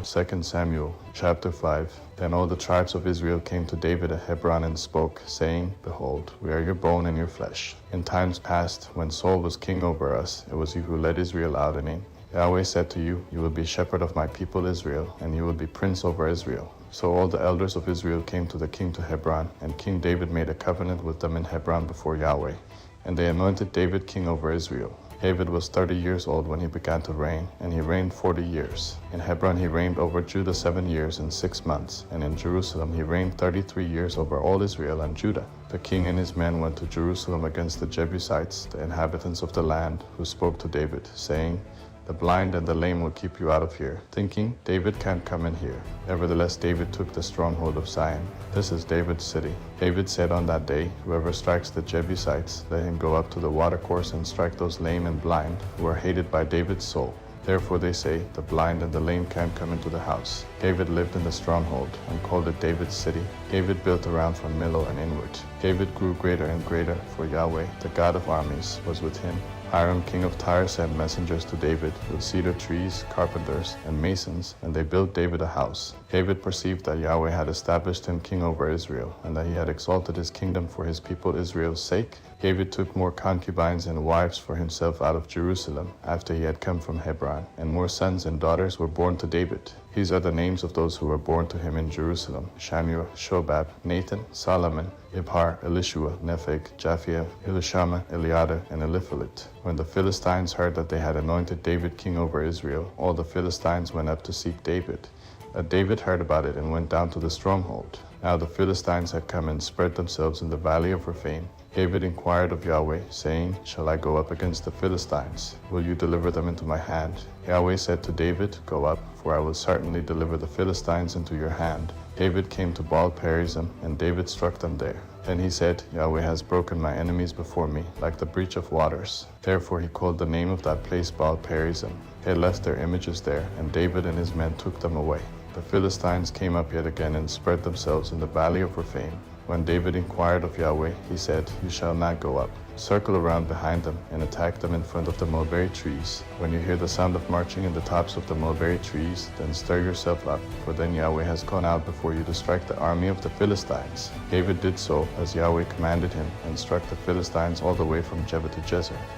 2 Samuel chapter 5. Then all the tribes of Israel came to David at Hebron and spoke, saying, Behold, we are your bone and your flesh. In times past, when Saul was king over us, it was you who led Israel out in it. Yahweh said to you, You will be shepherd of my people Israel, and you will be prince over Israel. So all the elders of Israel came to the king to Hebron, and King David made a covenant with them in Hebron before Yahweh. And they anointed David king over Israel. David was 30 years old when he began to reign, and he reigned 40 years. In Hebron he reigned over Judah 7 years and 6 months, and in Jerusalem he reigned 33 years over all Israel and Judah. The king and his men went to Jerusalem against the Jebusites, the inhabitants of the land, who spoke to David, saying, The blind and the lame will keep you out of here, thinking, David can't come in here. Nevertheless, David took the stronghold of Zion. This is David's city. David said on that day, Whoever strikes the Jebusites, let him go up to the watercourse and strike those lame and blind, who are hated by David's soul. Therefore they say, The blind and the lame can't come into the house. David lived in the stronghold, and called it David's city. David built around from Millo and inward. David grew greater and greater, for Yahweh, the God of armies, was with him. Hiram king of Tyre sent messengers to David with cedar trees, carpenters, and masons, and they built David a house. David perceived that Yahweh had established him king over Israel, and that he had exalted his kingdom for his people Israel's sake. David took more concubines and wives for himself out of Jerusalem after he had come from Hebron, and more sons and daughters were born to David. These are the names of those who were born to him in Jerusalem: Shammua, Shobab, Nathan, Solomon, Ibhar, Elishua, Nepheg, Japhia, Elishama, Eliada, and Eliphalet. When the Philistines heard that they had anointed David king over Israel, all the Philistines went up to seek David. David heard about it and went down to the stronghold. Now the Philistines had come and spread themselves in the valley of Rephaim. David inquired of Yahweh, saying, Shall I go up against the Philistines? Will you deliver them into my hand? Yahweh said to David, Go up, for I will certainly deliver the Philistines into your hand. David came to Baal-perazim, and David struck them there. Then he said, Yahweh has broken my enemies before me, like the breach of waters. Therefore he called the name of that place Baal-perazim. They left their images there, and David and his men took them away. The Philistines came up yet again and spread themselves in the valley of Rephaim. When David inquired of Yahweh, he said, You shall not go up. Circle around behind them and attack them in front of the mulberry trees. When you hear the sound of marching in the tops of the mulberry trees, then stir yourself up, for then Yahweh has gone out before you to strike the army of the Philistines. David did so as Yahweh commanded him, and struck the Philistines all the way from Jebel to Jezer.